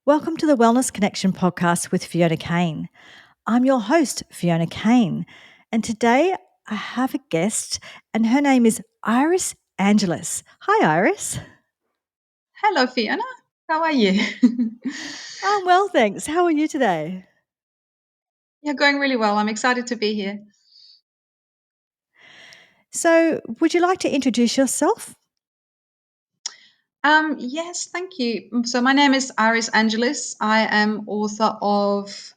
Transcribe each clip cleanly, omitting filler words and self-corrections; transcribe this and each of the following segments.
Welcome to the Wellness Connection podcast with Fiona Kane. I'm your host, Fiona Kane, and today I have a guest, and her name is Iris Angelis. Hi, Iris. Hello, Fiona. How are you? I'm well, thanks. How are you today? You're going really well. I'm excited to be here. So, would you like to introduce yourself? Yes, thank you. So my name is Iris Angelis. I am author of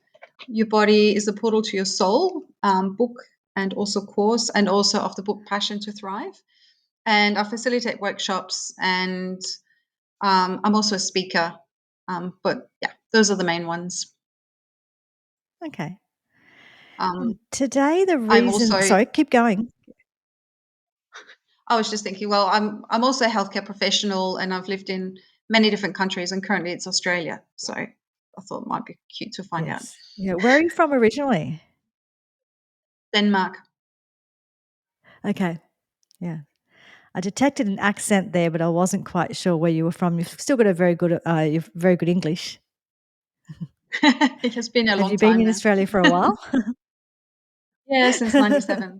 Your Body is the Portal to Your Soul book and also course, and also of the book Passion to Thrive. And I facilitate workshops, and I'm also a speaker. But yeah, those are the main ones. Okay. Um, Today, the I'm reason, also sorry, keep going. I was just thinking, well, I'm also a healthcare professional, and I've lived in many different countries, and currently it's Australia. So I thought it might be cute to find out. Yes. Yeah. Where are you from originally? Denmark. Okay. Yeah. I detected an accent there, but I wasn't quite sure where you were from. You've still got a you've very good English. It has been a Have long you been time in now. Australia for a while? Yeah, since '97.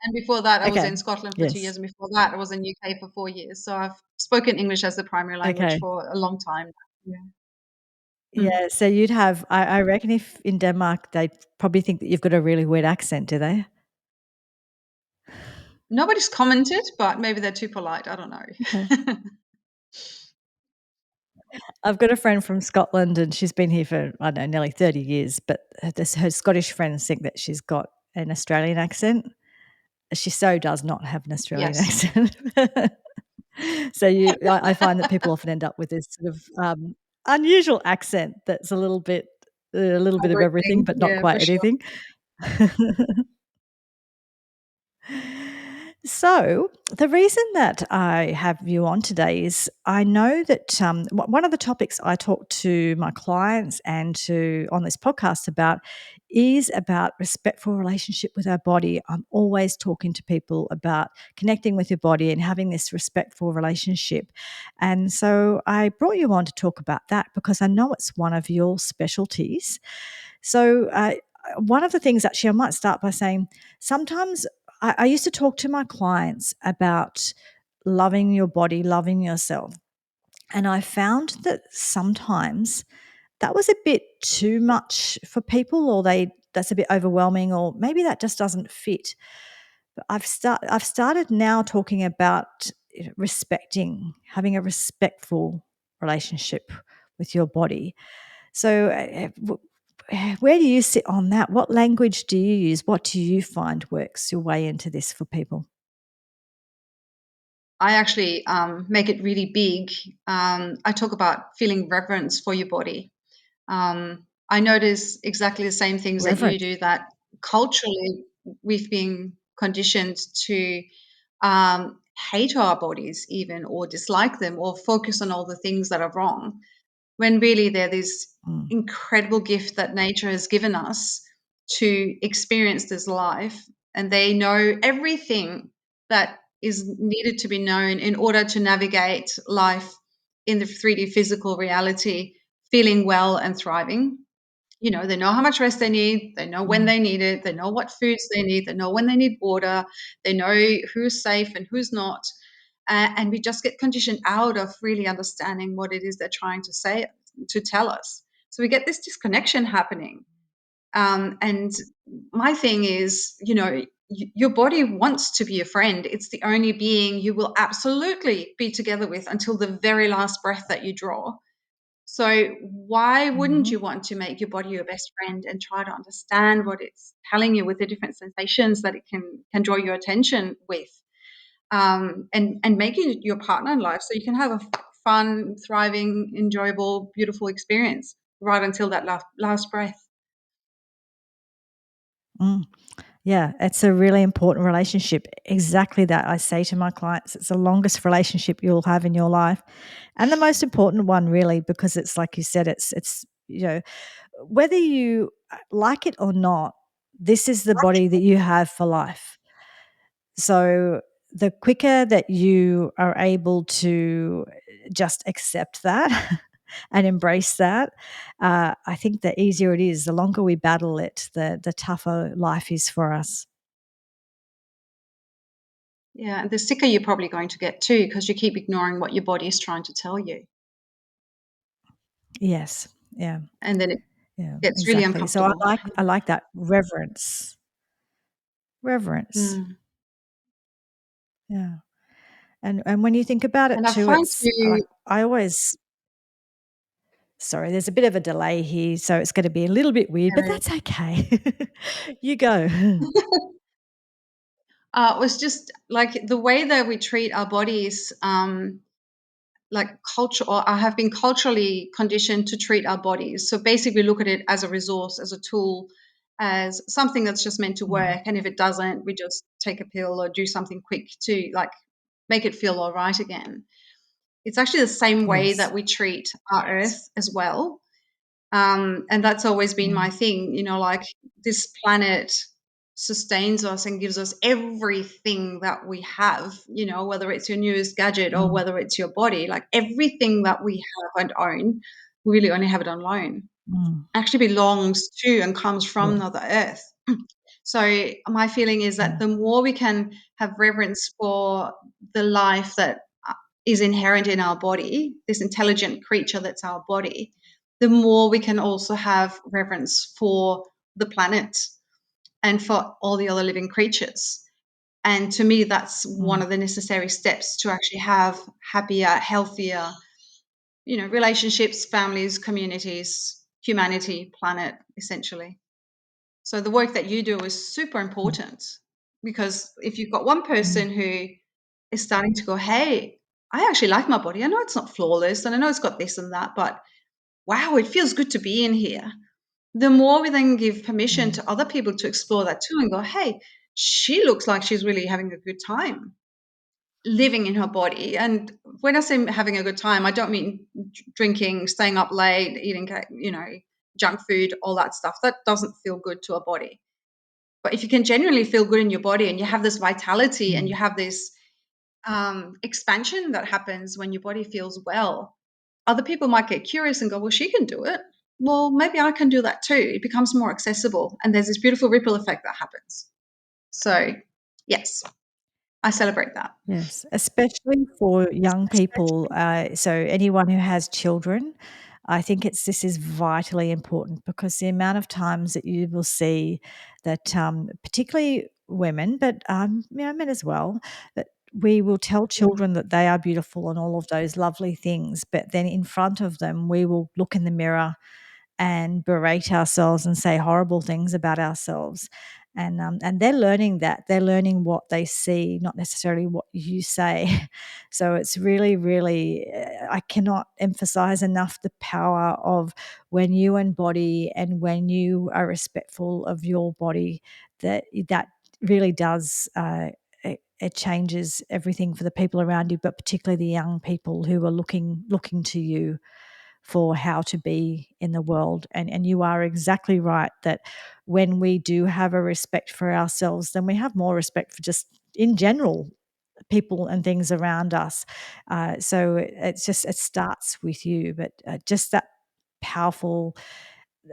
And before that, I was Okay. in Scotland for 2 years, Yes. and before that, I was in UK for 4 years. So I've spoken English as the primary language Okay. for a long time. Yeah. Mm. Yeah, so you'd have I reckon if in Denmark, they probably think that you've got a really weird accent, do they? Nobody's commented, but maybe they're too polite. I don't Okay. know. I've got a friend from Scotland and she's been here for, I don't know, nearly 30 years, but her Scottish friends think that she's got an Australian accent. She so does not have an Australian Yes. accent. So I find that people often end up with this sort of, unusual accent that's a little bit of everything, Everything. but not Yeah, quite for sure. anything. So, the reason that I have you on today is I know that one of the topics I talk to my clients and to on this podcast about is about respectful relationship with our body. I'm always talking to people about connecting with your body and having this respectful relationship. And so I brought you on to talk about that because I know it's one of your specialties. So, one of the things actually, I might start by saying sometimes I used to talk to my clients about loving your body, loving yourself. And I found that sometimes that was a bit too much for people, or that's a bit overwhelming, or maybe that just doesn't fit. But I've started now talking about respecting, having a respectful relationship with your body. So, where do you sit on that? What language do you use? What do you find works your way into this for people? I actually make it really big. I talk about feeling reverence for your body. I notice exactly the same things that you Reverence. do, that culturally we've been conditioned to hate our bodies, even, or dislike them, or focus on all the things that are wrong, when really they're this Mm, incredible gift that nature has given us to experience this life. And they know everything that is needed to be known in order to navigate life in the 3D physical reality, feeling well and thriving. They know how much rest they need, they know when mm, they need it, they know what foods they need, they know when they need water, they know who's safe and who's not. And we just get conditioned out of really understanding what it is they're trying to say, to tell us. So we get this disconnection happening. And my thing is, your body wants to be a friend. It's the only being you will absolutely be together with until the very last breath that you draw. So why wouldn't mhm, you want to make your body your best friend and try to understand what it's telling you with the different sensations that it can draw your attention with, and make it your partner in life so you can have a fun, thriving, enjoyable, beautiful experience right until that last breath. mm. Yeah, it's a really important relationship. Exactly that. I say to my clients, it's the longest relationship you'll have in your life, and the most important one, really, because it's like you said, whether you like it or not, this is the body that you have for life. So the quicker that you are able to just accept that and embrace that, I think the easier it is. The longer we battle it, the tougher life is for us. Yeah, and the sicker you're probably going to get too, because you keep ignoring what your body is trying to tell you. Yes. Yeah. And then it Yeah. gets really Exactly. So I uncomfortable. like that reverence. Reverence. Mm. Yeah. And when you think about it And I too, find it's like you I always sorry, there's a bit of a delay here, so it's gonna be a little bit weird, but that's okay. You go. was just like the way that we treat our bodies, like culture, or I have been culturally conditioned to treat our bodies. So basically, look at it as a resource, as a tool, as something that's just meant to Mm. work. And if it doesn't, we just take a pill or do something quick to like make it feel all right again. It's actually the same way Yes. that we treat our earth as well. And that's always been my Mm. thing, like this planet sustains us and gives us everything that we have, whether it's your newest gadget or Mm. whether it's your body, like everything that we have and own, we really only have it on loan, Mm. actually belongs to and comes from Yeah. Mother Earth. So my feeling is that Yeah. the more we can have reverence for the life that is inherent in our body, this intelligent creature that's our body, the more we can also have reverence for the planet and for all the other living creatures. And to me, that's one Mm. of the necessary steps to actually have happier, healthier, relationships, families, communities, humanity, planet, essentially. So the work that you do is super Mm. important, because if you've got one Mm. person who is starting to go, hey, I actually like my body. I know it's not flawless and I know it's got this and that, but wow, it feels good to be in here. The more we then give permission Mm. to other people to explore that too and go, hey, she looks like she's really having a good time living in her body. And when I say having a good time, I don't mean drinking, staying up late, eating, junk food, all that stuff. That doesn't feel good to a body. But if you can genuinely feel good in your body and you have this vitality and you Mm. have this expansion that happens when your body feels well, other people might get curious and go, well, she can do it. Well, maybe I can do that too. It becomes more accessible. And there's this beautiful ripple effect that happens. So, yes, I celebrate that. Yes, especially for young people. So anyone who has children, I think this is vitally important because the amount of times that you will see that, particularly women, but men as well, that we will tell Mm, children that they are beautiful and all of those lovely things, but then in front of them, we will look in the mirror and berate ourselves and say horrible things about ourselves. And they're learning that. They're learning what they see, not necessarily what you say. So it's really, really, I cannot emphasize enough the power of when you embody and when you are respectful of your body, that really does. It changes everything for the people around you, but particularly the young people who are looking to you for how to be in the world. And you are exactly right that when we do have a respect for ourselves, then we have more respect for just in general people and things around us. So it starts with you, but just powerful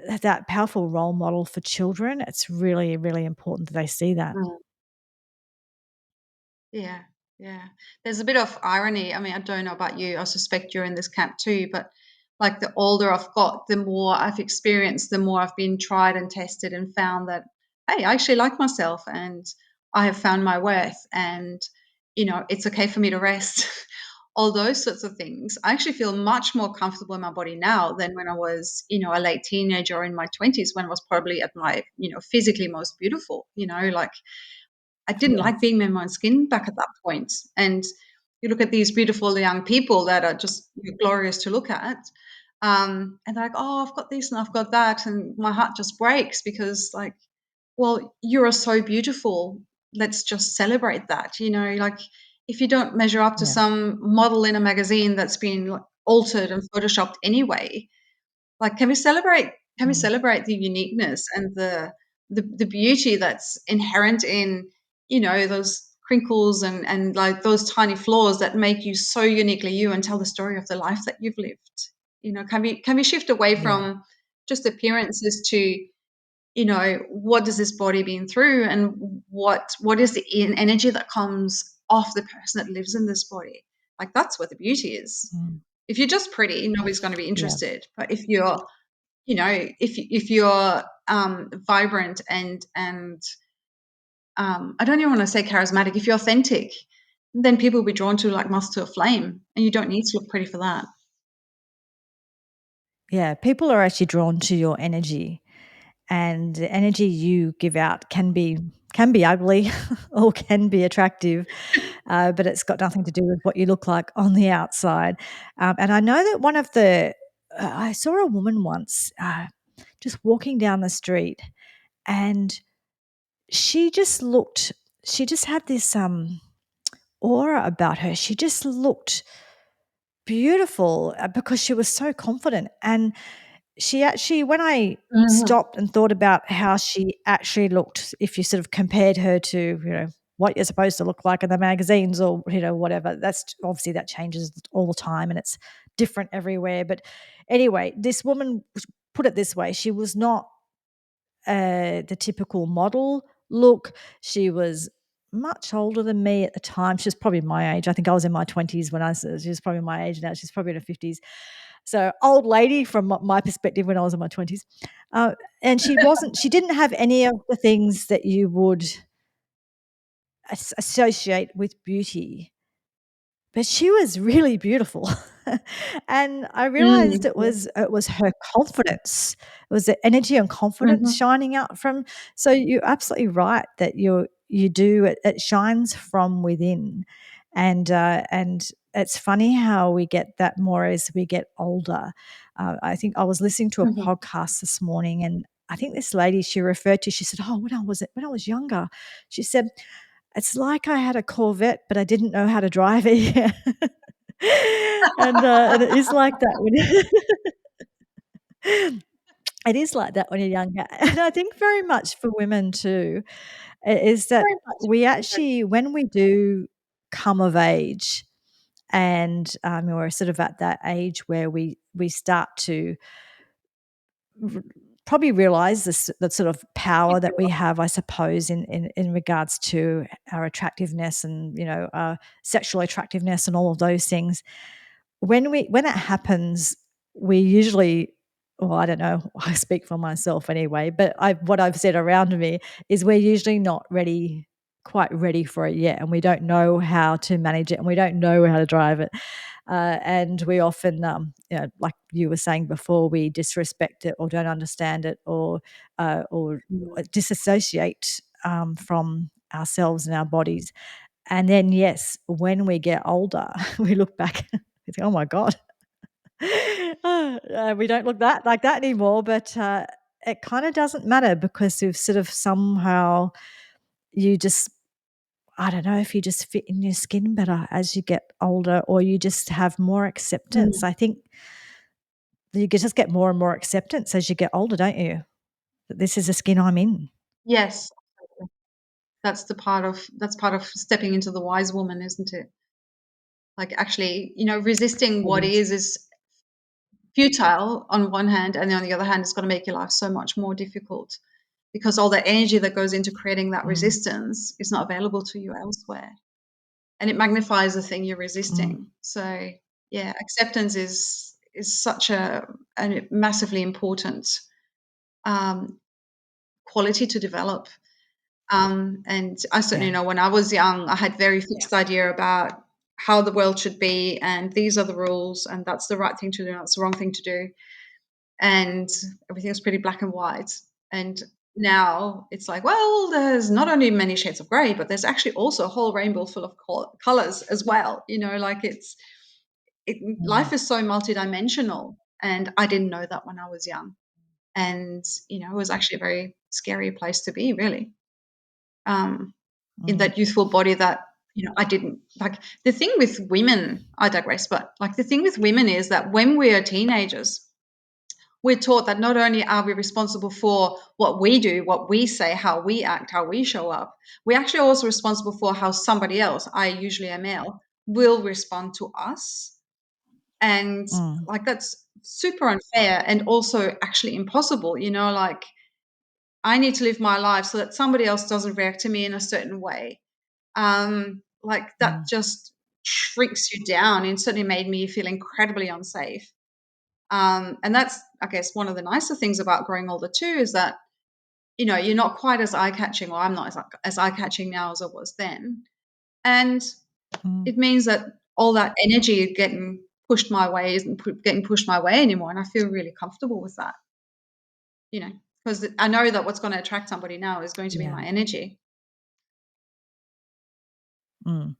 that powerful role model for children. It's really, really important that they see that. mm. Yeah, yeah. There's a bit of irony. I mean, I don't know about you. I suspect you're in this camp too, but like the older I've got, the more I've experienced, the more I've been tried and tested and found that, hey, I actually like myself and I have found my worth and, it's okay for me to rest. All those sorts of things. I actually feel much more comfortable in my body now than when I was, a late teenager or in my 20s when I was probably at my, physically most beautiful, like I didn't like Yes. being in my own skin back at that point. And you look at these beautiful young people that are just glorious to look at. And they're like, oh, I've got this and I've got that. And my heart just breaks because, like, well, you are so beautiful. Let's just celebrate that. Like if you don't measure up to Yeah. some model in a magazine that's been like, altered and photoshopped anyway, like, Mm. the uniqueness and the beauty that's inherent in, those crinkles and like those tiny flaws that make you so uniquely you and tell the story of the life that you've lived. can we shift away Yeah. from just appearances to, what does this body been through, and what is the energy that comes off the person that lives in this body? Like, that's what the beauty is. Mm. If you're just pretty, nobody's going to be Yeah. interested. But if you're, if you're vibrant and I don't even want to say charismatic, if you're authentic, then people will be drawn to like moth to a flame, and you don't need to look pretty for that. Yeah. People are actually drawn to your energy, and the energy you give out can be ugly or can be attractive, but it's got nothing to do with what you look like on the outside. And I know that I saw a woman once just walking down the street, and she just looked, she just had this aura about her. She just looked beautiful because she was so confident. And she actually, when I Mhm. stopped and thought about how she actually looked, if you sort of compared her to, what you're supposed to look like in the magazines or, whatever, that's obviously that changes all the time and it's different everywhere. But anyway, this woman, put it this way, she was not the typical model look. She was much older than me at the time. She was probably my age. I think I was in my 20s when she was probably my age now. She's probably in her 50s. So old lady from my perspective when I was in my 20s. And she didn't have any of the things that you would associate with beauty, but she was really beautiful. And I realized it Yeah. was her confidence. It was the energy and confidence Mhm. shining out from. So you're absolutely right that you do it shines from within. And it's funny how we get that more as we get older. I think I was listening to a Mhm. podcast this morning, and I think this lady, she referred to, she said, "Oh, when I was younger," she said, "It's like I had a Corvette, but I didn't know how to drive it yet." And it is like that when it is like that when you're younger. And I think very much for women too, is that Very much. we actually, when we do come of age, and we're sort of at that age where we start to r probably realize this, the sort of power that we have, I suppose, in regards to our attractiveness and, sexual attractiveness and all of those things. When that happens, we usually, well, I don't know, I speak for myself anyway, but what I've said around me is we're usually not quite ready for it yet, and we don't know how to manage it, and we don't know how to drive it. And we often, like you were saying before, we disrespect it or don't understand it, or disassociate from ourselves and our bodies. And then, yes, when we get older, we look back, we think, "Oh my god, we don't look that like that anymore." But it kind of doesn't matter because you've sort of somehow, you just, I don't know if you just fit in your skin better as you get older, or you just have more acceptance. Mm. I think you just get more and more acceptance as you get older, don't you? That this is the skin I'm in. Yes, that's part of stepping into the wise woman, isn't it? Like, actually, resisting It what is. is futile on one hand, and then on the other hand, it's going to make your life so much more difficult, because all the energy that goes into creating that Mm, resistance is not available to you elsewhere, and it magnifies the thing you're mm, resisting. So, yeah, acceptance is such a massively important um, quality to develop. And I certainly yeah. know when I was young, I had very fixed idea about how the world should be, and these are the rules, and that's the right thing to do, and that's the wrong thing to do, and everything was pretty black and white. And now it's like, well, there's not only many shades of gray, but there's actually also a whole rainbow full of colors as well. Like life Mm, is so multidimensional, and I didn't know that when I was young, and it was actually a very scary place to be, really, um, in mm, that youthful body that I didn't like. The thing with women, I digress, but like the thing with women is that when we are teenagers, we're taught that not only are we responsible for what we do, what we say, how we act, how we show up, we're actually also responsible for how somebody else, I usually a male, will respond to us. And mm. like, that's super unfair and also actually impossible. Like, I need to live my life so that somebody else doesn't react to me in a certain way. Like, that Mm. just shrinks you down and certainly made me feel incredibly unsafe. And that's, I guess, one of the nicer things about growing older too, is that, you're not quite as eye-catching, or I'm not as eye-catching now as I was then. And Mm. it means that all that energy getting pushed my way isn't getting pushed my way anymore. And I feel really comfortable with that, because I know that what's going to attract somebody now is going to be Yeah. my energy. Mm.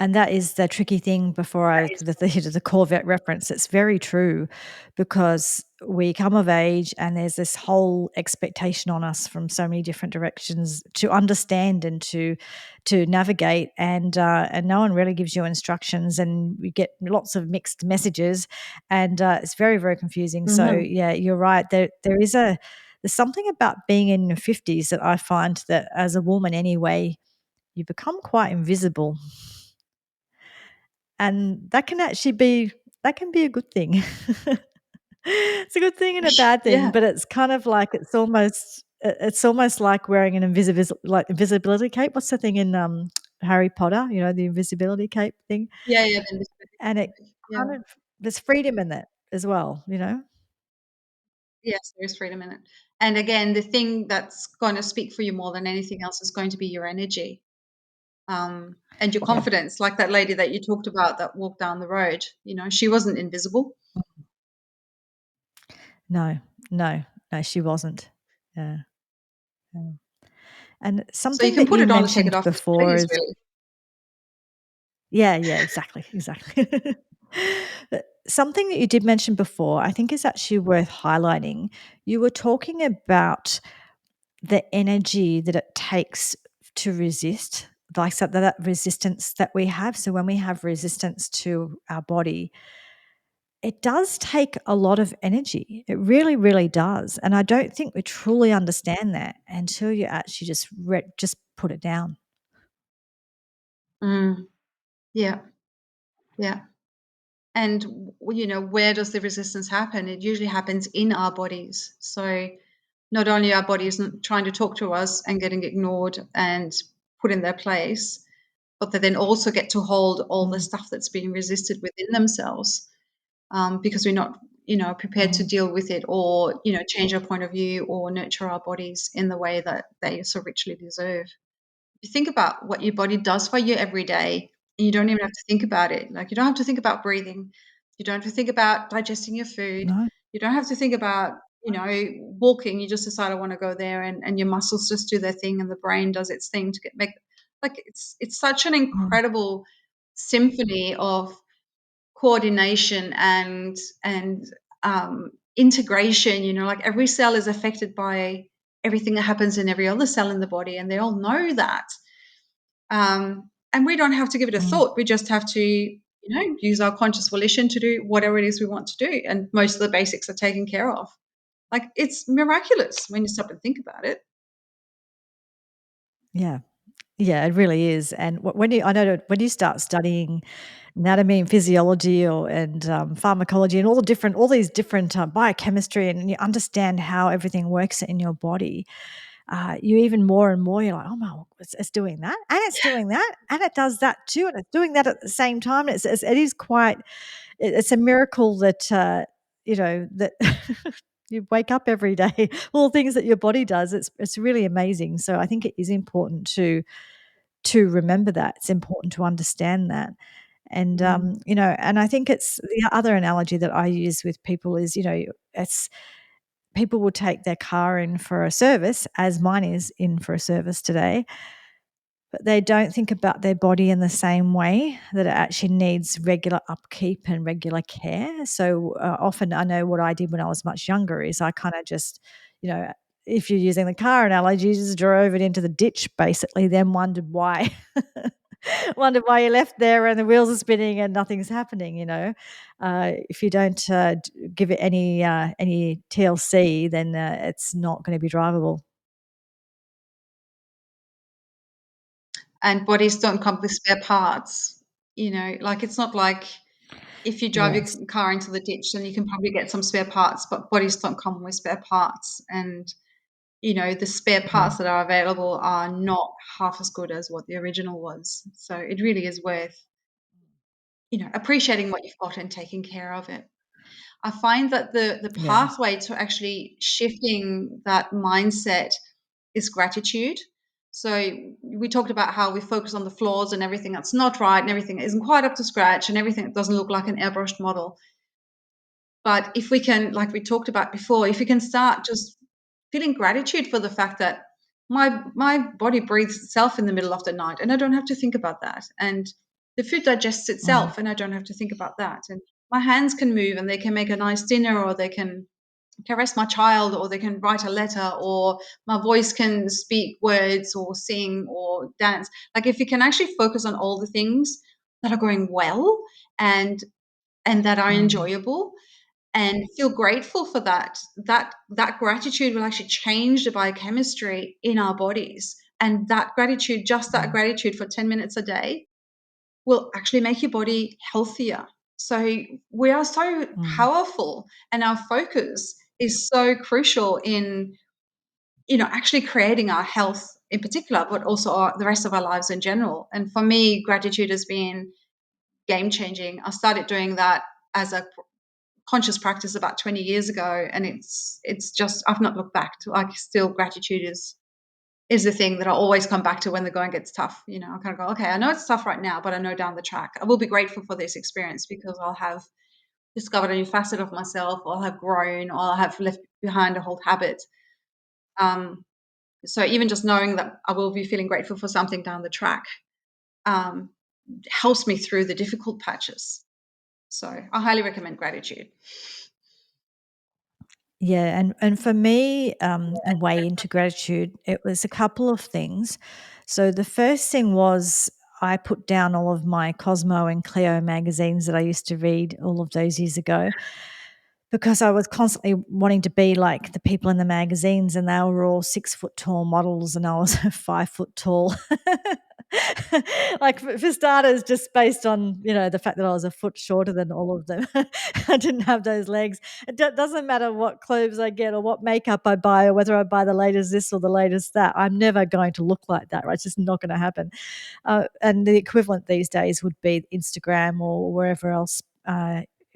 And that is the tricky thing before That I is the Corvette reference. It's very true because we come of age and there's this whole expectation on us from so many different directions to understand and to navigate, and no one really gives you instructions, and we get lots of mixed messages, and it's very, very confusing. So Mhm. yeah, you're right. There's something about being in your 50s that I find that as a woman anyway, you become quite invisible, and that can be a good thing. It's a good thing and a bad thing, Yeah. but it's kind of like it's almost like wearing an invisibility cape. What's the thing in, Harry Potter, the invisibility cape thing? Yeah, yeah, then And it yeah. kind of there's freedom in that as well. Yes, there is freedom in it. And again, the thing that's gonna speak for you more than anything else is going to be your energy, and your Yeah. confidence. Like that lady that you talked about that walked down the road, she wasn't invisible. No, no, no, she wasn't. Yeah, yeah. And So you something can that put you it on and take it mentioned off as you before please, is really. yeah, yeah, exactly, exactly. Something that you did mention before, I think is actually worth highlighting. You were talking about the energy that it takes to resist, like so that resistance that we have. So when we have resistance to our body, it does take a lot of energy. It really, really does. And I don't think we truly understand that until you actually just put it down. Mm, yeah, yeah. And where does the resistance happen? It usually happens in our bodies. So not only our bodies trying to talk to us and getting ignored and put in their place, but they then also get to hold all the Mm, stuff that's being resisted within themselves, because we're not, prepared to mm, deal with it, or change our point of view or nurture our bodies in the way that they so richly deserve. You think about what your body does for you every day, and you don't even have to think about it. Like, you don't have to think about breathing. You don't have to think about digesting your food. no, You don't have to think about, walking. You just decide, I want to go there, and your muscles just do their thing, and the brain does its thing to make, like, it's such an mm, incredible symphony of coordination and integration. Like, every cell is affected by everything that happens in every other cell in the body, and they all know that. And we don't have to give it a mm, thought. We just have to, use our conscious volition to do whatever it is we want to do. And most of the basics are taken care of. Like, it's miraculous when you stop and think about it. yeah. Yeah, it really is. And I know that when you start studying anatomy and physiology and pharmacology and all these different biochemistry, and you understand how everything works in your body, you even more and more you're like, oh my, it's doing that, and it's doing that, and it does that too, and it's doing that at the same time. It is quite. It's a miracle that that. You wake up every day, all the things that your body does. It's really amazing. So I think it is important to remember that. It's important to understand that. And, Mm. and I think it's the other analogy that I use with people is, it's people will take their car in for a service, as mine is in for a service today, but they don't think about their body in the same way, that it actually needs regular upkeep and regular care. So often I know what I did when I was much younger is I kind of just, you know, if you're using the car analogy, you just drove it into the ditch basically, then wondered why. Wondered why you left there and the wheels are spinning and nothing's happening. If you don't give it any TLC, then it's not going to be drivable. And bodies don't come with spare parts. Like, it's not like If you drive Yes. your car into the ditch, then you can probably get some spare parts, but bodies don't come with spare parts. And, the spare Mm, parts that are available are not half as good as what the original was. So it really is worth, appreciating what you've got and taking care of it. I find that the yeah. pathway to actually shifting that mindset is gratitude. So we talked about how we focus on the flaws and everything that's not right and everything that isn't quite up to scratch and everything that doesn't look like an airbrushed model. But if we can, like we talked about before, if we can start just feeling gratitude for the fact that my body breathes itself in the middle of the night and I don't have to think about that. And the food digests Mm, itself and I don't have to think about that. And my hands can move and they can make a nice dinner, or they can caress my child, or they can write a letter, or my voice can speak words or sing or dance. Like if you can actually focus on all the things that are going well and that are mm, enjoyable, and feel grateful for that gratitude will actually change the biochemistry in our bodies. And that gratitude, just that mm, gratitude for 10 minutes a day, will actually make your body healthier. So we are so mm. powerful, and our focus is so crucial in, actually creating our health in particular, but also the rest of our lives in general. And for me, gratitude has been game changing. I started doing that as a conscious practice about 20 years ago, and it's just, I've not looked back to, like, still gratitude is the thing that I always come back to when the going gets tough. I kind of go, okay, I know it's tough right now, but I know down the track I will be grateful for this experience because I'll have discovered a new facet of myself, or I'll have grown, or I'll have left behind a whole habit. um, so even just knowing that I will be feeling grateful for something down the track, um, helps me through the difficult patches. So I highly recommend gratitude. Yeah, and for me, the way into gratitude, it was a couple of things. So the first thing was I put down all of my Cosmo and Cleo magazines that I used to read all of those years ago, because I was constantly wanting to be like the people in the magazines, and they were all 6 foot tall models, and I was 5 foot tall. Like for starters, just based on the fact that I was a foot shorter than all of them, I didn't have those legs. It doesn't matter what clothes I get or what makeup I buy or whether I buy the latest this or the latest that. I'm never going to look like that. Right? It's just not going to happen. And the equivalent these days would be Instagram or wherever else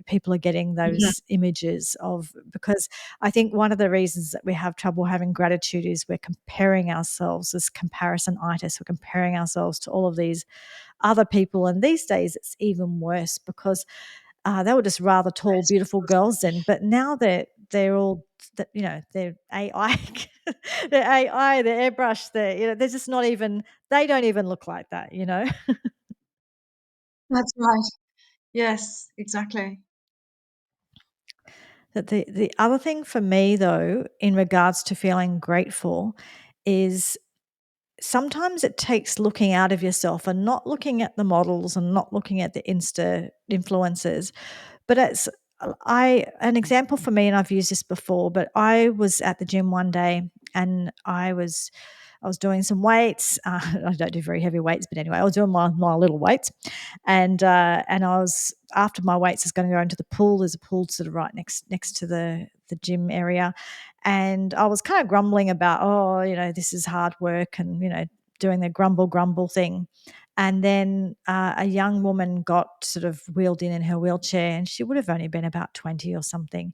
people are getting Mhm. those images of, because I think one of the reasons that we have trouble having gratitude is we're comparing ourselves, this comparisonitis. We're comparing ourselves to all of these other people, and these days it's even worse because they were just rather tall, beautiful girls then, but now they're all they're AI, they're AI, they're airbrush, they're just not even, they don't even look like that. That's right. Yes, exactly. That the other thing for me though, in regards to feeling grateful, is sometimes it takes looking out of yourself and not looking at the models and not looking at the Insta influencers, but it's I an example for me, and I've used this before, but I was at the gym one day and I was doing some weights. I don't do very heavy weights, but anyway, I was doing my little weights, and I was, after my weights, I was going to go into the pool. There's a pool sort of right next to the gym area, and I was kind of grumbling about, oh, this is hard work, and doing the grumble thing. And then a young woman got sort of wheeled in her wheelchair, and she would have only been about 20 or something.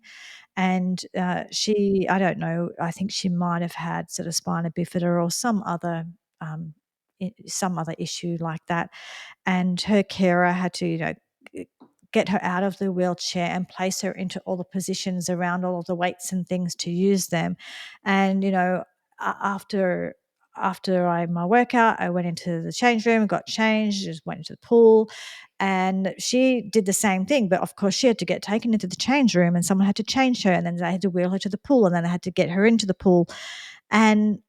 And I don't know, I think she might have had sort of spina bifida or um, some other issue like that. And her carer had to, get her out of the wheelchair and place her into all the positions around all of the weights and things to use them. And after my workout, I went into the change room, got changed, just went into the pool, and she did the same thing. But of course, she had to get taken into the change room, and someone had to change her, and then they had to wheel her to the pool, and then they had to get her into the pool, and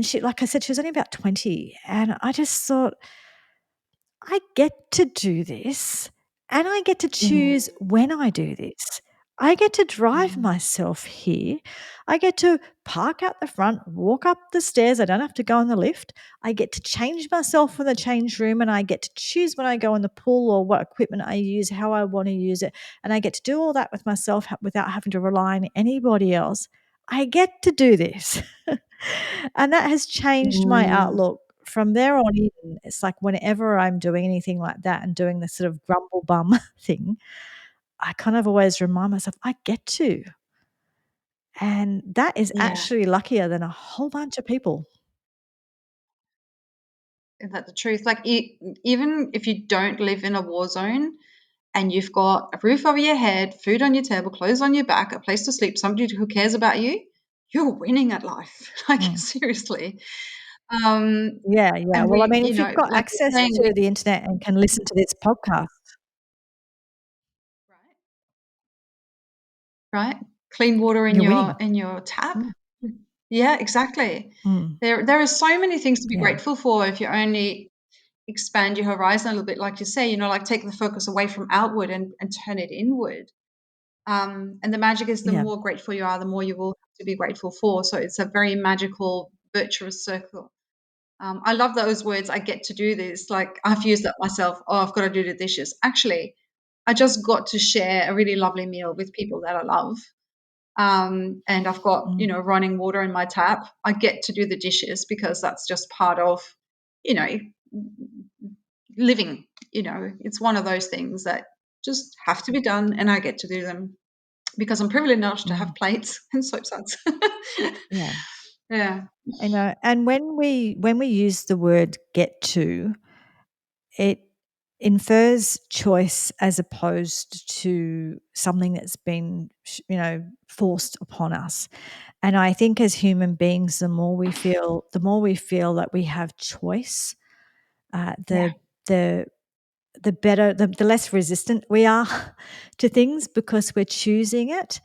she, like I said, she was only about 20, and I just thought, I get to do this, and I get to Mhm. choose when I do this. I get to drive Mm. myself here. I get to park out the front, walk up the stairs. I don't have to go in the lift. I get to change myself in the change room, and I get to choose when I go in the pool or what equipment I use, how I want to use it. And I get to do all that with myself without having to rely on anybody else. I get to do this. And that has changed my Mm. outlook from there on in. It's like whenever I'm doing anything like that and doing this sort of grumble bum thing, I kind of always remind myself, I get to. And that is Yeah. actually luckier than a whole bunch of people. Is that the truth? Like, even if you don't live in a war zone and you've got a roof over your head, food on your table, clothes on your back, a place to sleep, somebody who cares about you, you're winning at life. Like, Mm. seriously. Um, Yeah, yeah. and Well, I we, mean, if you've got like you're access saying, to the internet and can listen to this podcast. right, right, clean water in You're winning. your tap. Mm, Yeah, exactly. mm, There are so many things to be yeah, grateful for if you only expand your horizon a little bit, like you say, like take the focus away from outward and turn it inward. And the magic is the yeah, more grateful you are, the more you will have to be grateful for. So it's a very magical, virtuous circle. I love those words. I get to do this. Like, I've used that myself. Oh, I've got to do the dishes. Actually, I just got to share a really lovely meal with people that I love. And I've got, mm, running water in my tap. I get to do the dishes because that's just part of, you know, living. It's one of those things that just have to be done, and I get to do them because I'm privileged to mm, have plates and soap suds. yeah. Yeah, I know. And when we use the word get to, it infers choice as opposed to something that's been, forced upon us. And I think as human beings, the more we feel that we have choice, yeah, the the better, the less resistant we are to things because we're choosing it.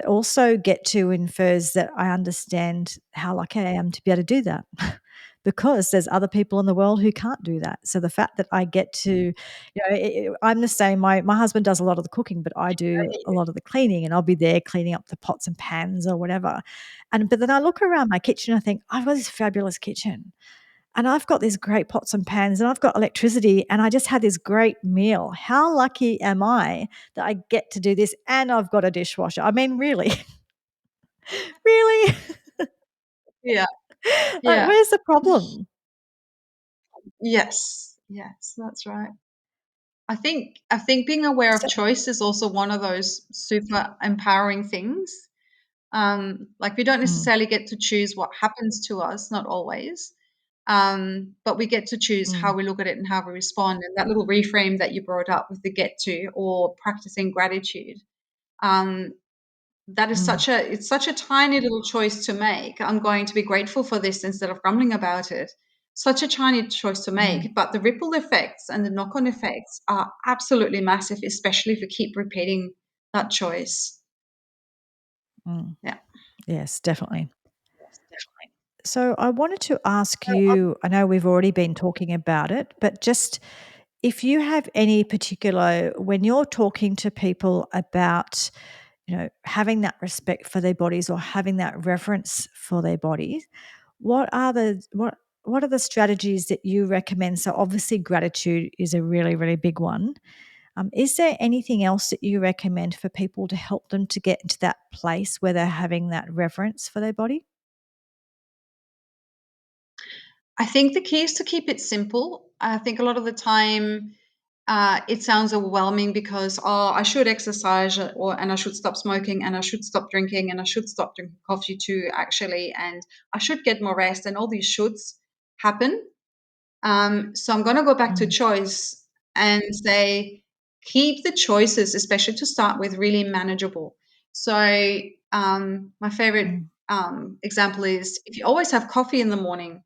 Also, get to infers that I understand how lucky I am to be able to do that. Because there's other people in the world who can't do that. So the fact that I get to, I'm the same. My husband does a lot of the cooking, but I do a lot of the cleaning, and I'll be there cleaning up the pots and pans or whatever. But then I look around my kitchen, and I think I've got this fabulous kitchen, and I've got these great pots and pans, and I've got electricity, and I just had this great meal. How lucky am I that I get to do this, and I've got a dishwasher? I mean, really, really, yeah, like, yeah. where's the problem? Yes, yes, that's right. I think being aware of So, choice is also one of those super empowering things. Like, we don't mm, necessarily get to choose what happens to us, not always. But we get to choose how mm, we look at it and how we respond. And that little reframe that you brought up with the get to, or practicing gratitude, um, that is mm, such a tiny little choice to make. I'm going to be grateful for this instead of grumbling about it. Such a tiny choice to mm, make, but the ripple effects and the knock-on effects are absolutely massive, especially if we keep repeating that choice. mm. Yeah. Yes, definitely. Yes, definitely. So I wanted to ask you, I know we've already been talking about it, but just if you have any particular, when you're talking to people about, having that respect for their bodies or having that reverence for their bodies, what are the strategies that you recommend? So obviously gratitude is a really, really big one. Is there anything else that you recommend for people to help them to get into that place where they're having that reverence for their body? I think the key is to keep it simple. I think a lot of the time, it sounds overwhelming because, oh, I should exercise, and I should stop smoking, and I should stop drinking, and I should stop drinking coffee too, actually, and I should get more rest, and all these shoulds happen. So I'm going to go back to Mm, choice and say, keep the choices, especially to start with, really manageable. So my favorite mm, example is, if you always have coffee in the morning,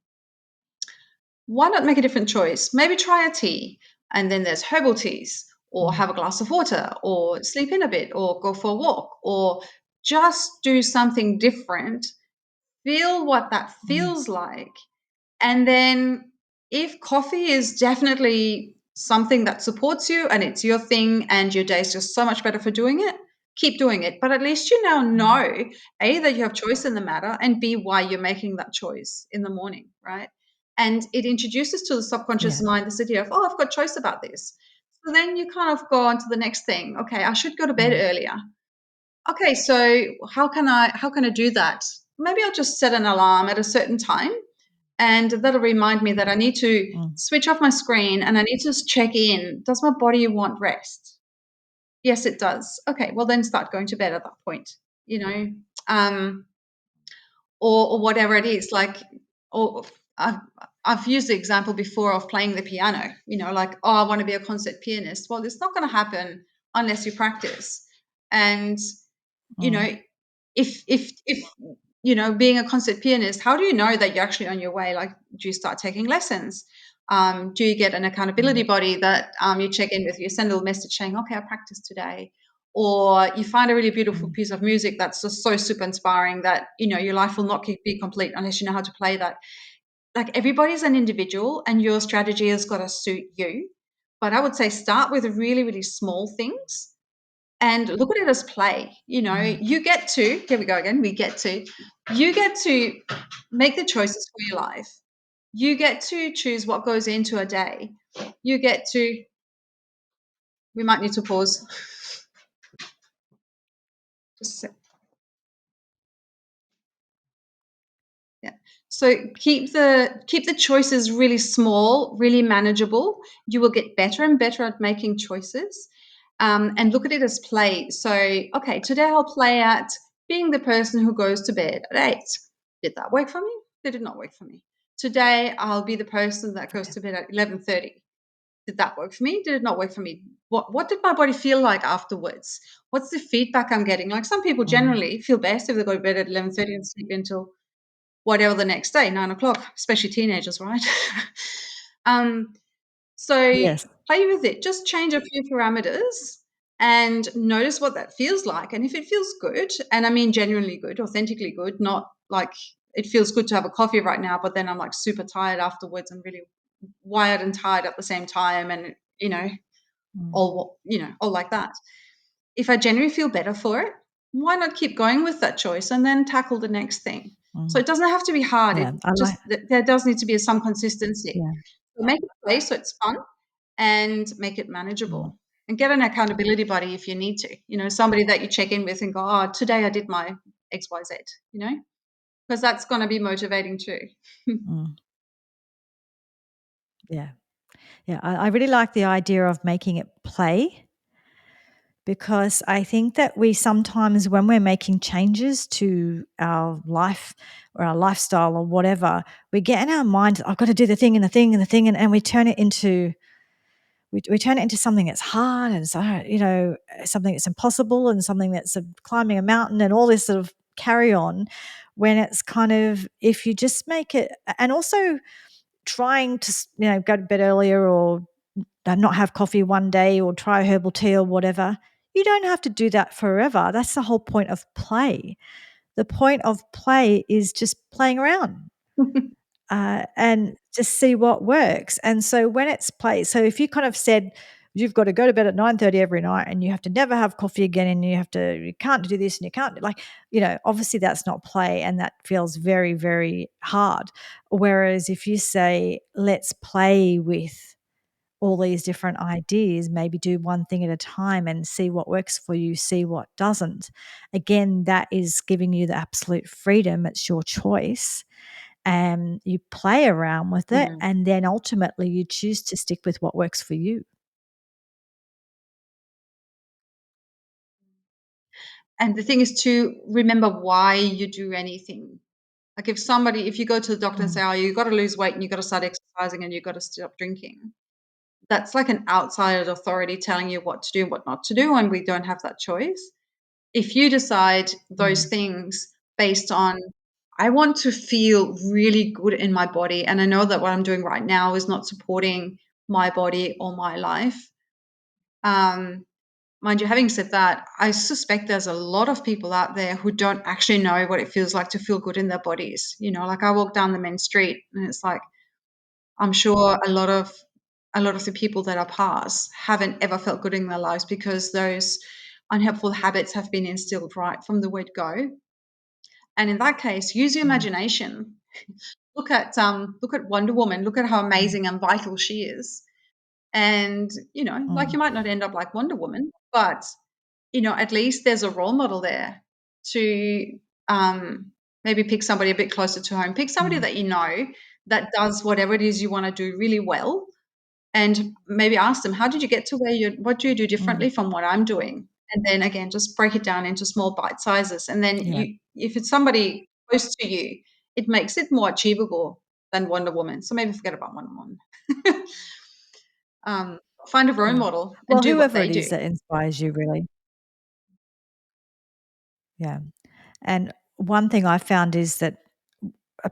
why not make a different choice? Maybe try a tea, and then there's herbal teas, or mm, have a glass of water, or sleep in a bit, or go for a walk, or just do something different. Feel what that mm, feels like. And then, if coffee is definitely something that supports you and it's your thing and your day is just so much better for doing it, keep doing it. But at least you now know, A, that you have choice in the matter, and B, why you're making that choice in the morning, right? And it introduces to the subconscious Yeah. mind this idea of, oh, I've got choice about this. So then you kind of go on to the next thing. Okay, I should go to bed Mm. earlier. Okay, so how can I do that? Maybe I'll just set an alarm at a certain time, and that'll remind me that I need to Mm. switch off my screen and I need to check in. Does my body want rest? Yes, it does. Okay, well then start going to bed at that point. You know, um, or whatever it is. Like, or I've used the example before of playing the piano. Like, oh, I want to be a concert pianist. Well, it's not going to happen unless you practice. And you know, Mm. if being a concert pianist, how do you know that you're actually on your way? Like, do you start taking lessons? Do you get an accountability Mm. body that you check in with? You send a little message saying, okay, I practiced today. Or you find a really beautiful Mm. piece of music that's just so super inspiring that your life will not be complete unless you know how to play that. Like, everybody's an individual and your strategy has got to suit you. But I would say start with really, really small things and look at it as play. Mm. You get to, here we go again, you get to make the choices for your life. You get to choose what goes into a day. You get to, we might need to pause. Just a sec. Yeah. So keep the choices really small, really manageable. You will get better and better at making choices, and look at it as play. So, okay, today I'll play at being the person who goes to bed at 8. Did that work for me? Did it not work for me? Today I'll be the person that goes Yeah. to bed at 11:30. Did that work for me? Did it not work for me? What did my body feel like afterwards? What's the feedback I'm getting? Like, some people Mm. generally feel best if they go to bed at 11:30 and sleep until whatever the next day, 9 o'clock, especially teenagers, right? um, so Yes. play with it. Just change a few parameters and notice what that feels like. And if it feels good, and I mean genuinely good, authentically good, not like it feels good to have a coffee right now, but then I'm like super tired afterwards and really wired and tired at the same time, and Mm. all like that. If I genuinely feel better for it, why not keep going with that choice and then tackle the next thing? So Mm. it doesn't have to be hard. Yeah. It I like. just there does need to be some consistency. Yeah. So make it play so it's fun and make it Mm. manageable. And get an accountability buddy if you need to. Somebody that you check in with and go, oh, today I did my XYZ, because that's going to be motivating too. Mm. Yeah. Yeah. I really like the idea of making it play, because I think that we sometimes, when we're making changes to our life or our lifestyle or whatever, we get in our mind, I've got to do the thing and the thing and the thing, and we turn it into something that's hard, and so, something that's impossible, and something that's climbing a mountain, and all this sort of carry on, when it's kind of, if you just make it, and also trying to go to bed earlier, or not have coffee one day, or try herbal tea or whatever. You don't have to do that forever. That's the whole point of play. The point of play is just playing around, and just see what works. And so when it's play, so if you kind of said you've got to go to bed at 9:30 every night, and you have to never have coffee again, and you can't do this, and you can't, like, obviously that's not play, and that feels very, very hard. Whereas if you say, let's play with all these different ideas, maybe do one thing at a time and see what works for you, see what doesn't. Again, that is giving you the absolute freedom. It's your choice. And you play around with it, Mhm. and then ultimately you choose to stick with what works for you. And the thing is to remember why you do anything. Like, if you go to the doctor and say, Mm. oh, you've got to lose weight and you've got to start exercising and you've got to stop drinking, that's like an outside authority telling you what to do and what not to do, and we don't have that choice. If you decide those Mm. things based on, I want to feel really good in my body, and I know that what I'm doing right now is not supporting my body or my life. Mind you, having said that, I suspect there's a lot of people out there who don't actually know what it feels like to feel good in their bodies. Like, I walk down the main street and it's like, I'm sure a lot of the people that I pass haven't ever felt good in their lives because those unhelpful habits have been instilled right from the word go. And in that case, use your Mm, imagination. Look at Wonder Woman. Look at how mm, amazing and vital she is. And like, you mm, might not end up like Wonder Woman, but at least there's a role model there to maybe pick somebody a bit closer to home. Pick somebody mm, that that does whatever it is you want to do really well, and maybe ask them, how did you get to what do you do mm. differently from what I'm doing? And then again, just break it down into small bite sizes. And then Yeah. if it's somebody close to you, it makes it more achievable than Wonder Woman. So maybe forget about Wonder Woman. um, find a role Yeah. model and Well, do what whoever they it is do. that inspires you really. Yeah. And one thing I found is that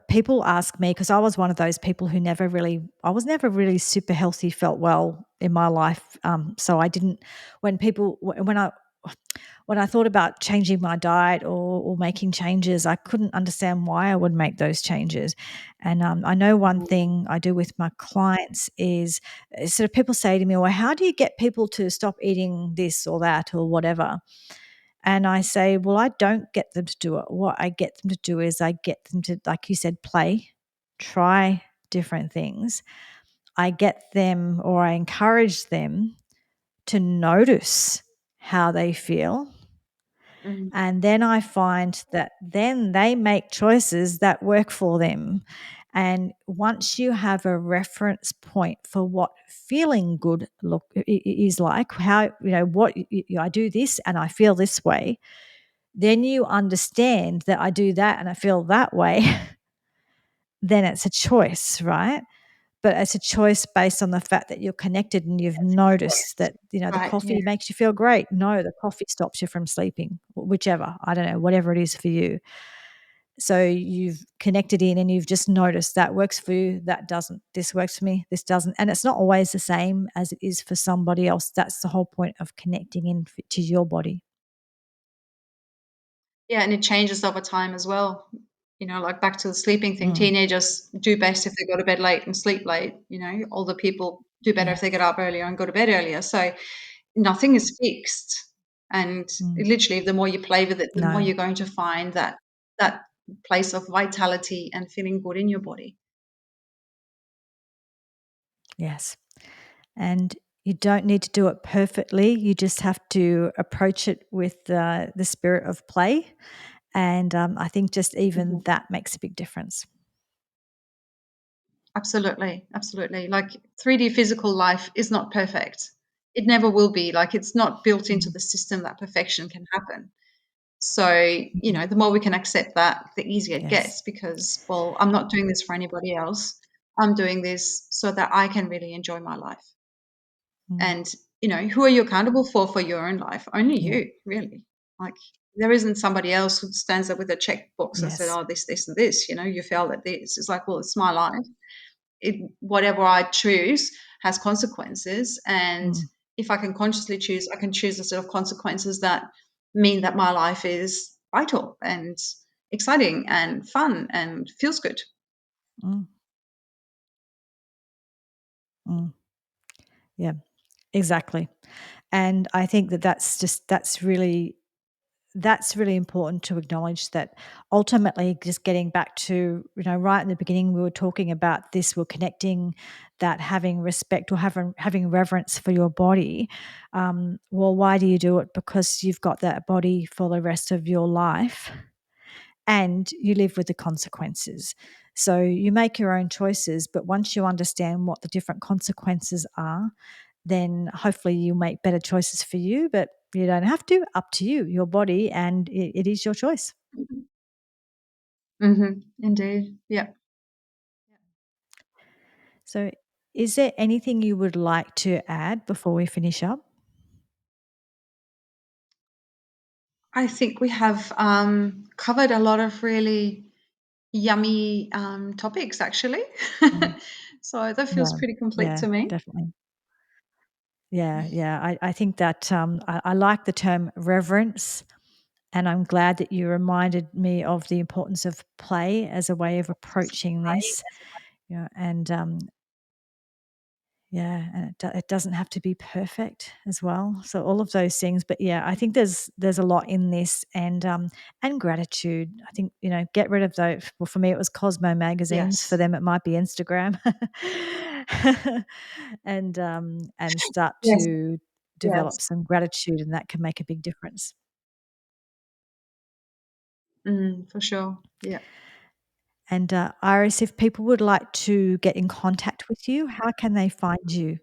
people ask me, because I was one of those people who I was never really super healthy, felt well in my life. So I didn't, when people, when I thought about changing my diet or making changes, I couldn't understand why I would make those changes. And I know one thing I do with my clients is sort of people say to me, well, how do you get people to stop eating this or that or whatever? And I say, well, I don't get them to do it. What I get them to do is I get them to, like you said, play, try different things. I get them or I encourage them to notice how they feel. Mm. And then I find that then they make choices that work for them. And once you have a reference point for what feeling good is like, how, what I do this and I feel this way, then you understand that I do that and I feel that way, then it's a choice, right? But it's a choice based on the fact that you're connected and you've noticed that, the Right. Yeah. coffee makes you feel great. No, the coffee stops you from sleeping, whichever, I don't know, whatever it is for you. So you've connected in and you've just noticed that works for you, that doesn't. This works for me, this doesn't. And it's not always the same as it is for somebody else. That's the whole point of connecting in to your body. Yeah, and it changes over time as well. Like back to the sleeping thing, Mm, teenagers do best if they go to bed late and sleep late. Older people do better yeah. if they get up earlier and go to bed earlier. So nothing is fixed. And Mm, literally, the more you play with it, the more no. you're going to find that place of vitality and feeling good in your body. Yes. And you don't need to do it perfectly. You just have to approach it with the spirit of play. And I think just even Mhm. that makes a big difference. Absolutely, absolutely. Like 3D physical life is not perfect. It never will be. Like it's not built into Mm, the system that perfection can happen. So, mm, the more we can accept that, the easier it yes. gets because, well, I'm not doing this for anybody else. I'm doing this so that I can really enjoy my life. Mm, And, who are you accountable for your own life? Only yeah. you, really. Like there isn't somebody else who stands up with a checkbox and said, Yes. oh, this, and this, you failed at this. It's like, well, it's my life. Whatever I choose has consequences. And Mm, if I can consciously choose, I can choose a set of consequences that mean that my life is vital and exciting and fun and feels good. mm, mm. Yeah, exactly. And I think that that's really important to acknowledge that ultimately just getting back to, right in the beginning, we were talking about this, we're connecting that having respect or having reverence for your body. Well, why do you do it? Because you've got that body for the rest of your life and you live with the consequences. So you make your own choices, but once you understand what the different consequences are, then hopefully you make better choices for you, but you don't have to. Up to you, your body, and it is your choice. Indeed. Yeah. So, is there anything you would like to add before we finish up? I think we have covered a lot of really yummy topics, actually. Mm, So that feels yeah, pretty complete yeah, to me. definitely. Yeah, yeah. I think that I like the term reverence, and I'm glad that you reminded me of the importance of play as a way of approaching this. And Yeah, and it doesn't have to be perfect as well. So all of those things, but yeah, I think there's a lot in this, and gratitude. I think, get rid of those. Well, for me, it was Cosmo magazines. For Yes. them, it might be Instagram, and start Yes. to Yes. develop some gratitude, and that can make a big difference. For sure. Yeah. And Iris, if people would like to get in contact with you, how can they find you?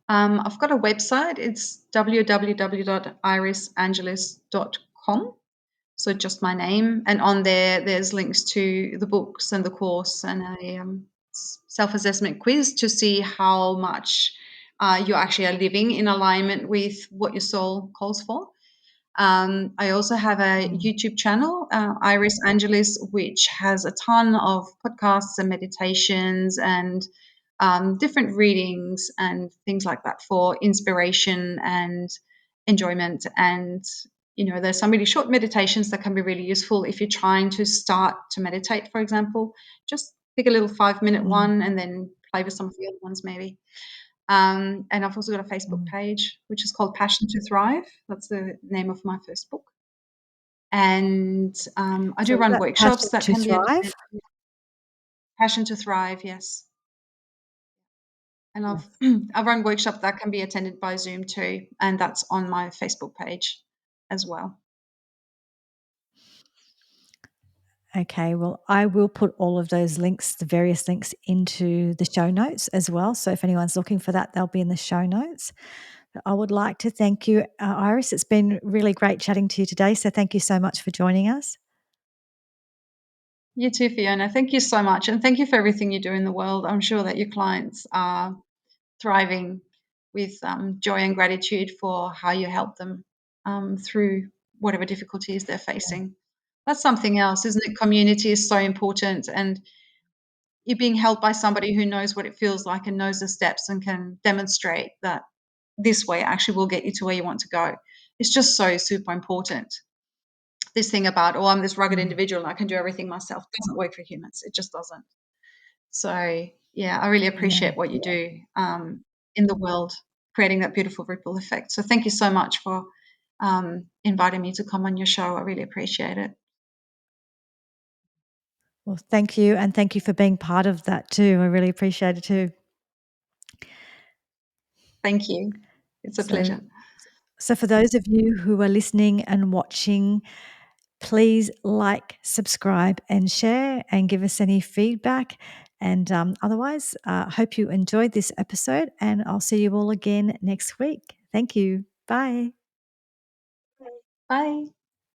I've got a website. It's www.irisangelis.com. So just my name, and on there's links to the books and the course and a self-assessment quiz to see how much you actually are living in alignment with what your soul calls for. I also have a Mm, YouTube channel, Iris Angelis, which has a ton of podcasts and meditations and different readings and things like that for inspiration and enjoyment. And, there's some really short meditations that can be really useful if you're trying to start to meditate, for example. Just pick a little 5-minute mm, one and then play with some of the other ones, maybe. And I've also got a Facebook mm. page, which is called Passion to Thrive. That's the name of my first book. And I So do is run that Passion workshops that to can be Thrive? attended. Passion to Thrive, yes. And Yes. I run workshops that can be attended by Zoom too, and that's on my Facebook page as well. Okay, well, I will put all of those links, the various links, into the show notes as well. So if anyone's looking for that, they'll be in the show notes. But I would like to thank you, Iris. It's been really great chatting to you today. So thank you so much for joining us. You too, Fiona. Thank you so much, and thank you for everything you do in the world. I'm sure that your clients are thriving with joy and gratitude for how you help them through whatever difficulties they're facing. That's something else, isn't it? Community is so important, and you're being held by somebody who knows what it feels like and knows the steps and can demonstrate that this way actually will get you to where you want to go. It's just so super important. This thing about, oh, I'm this rugged Mm, individual and I can do everything myself doesn't work for humans. It just doesn't. So, yeah, I really yeah. appreciate what you do in the world, creating that beautiful ripple effect. So, thank you so much for inviting me to come on your show. I really appreciate it. Well, thank you. And thank you for being part of that too. I really appreciate it too. Thank you. It's a So, pleasure. so for those of you who are listening and watching, please like, subscribe, and share, and give us any feedback. And otherwise, hope you enjoyed this episode, and I'll see you all again next week. Thank you. Bye. Bye.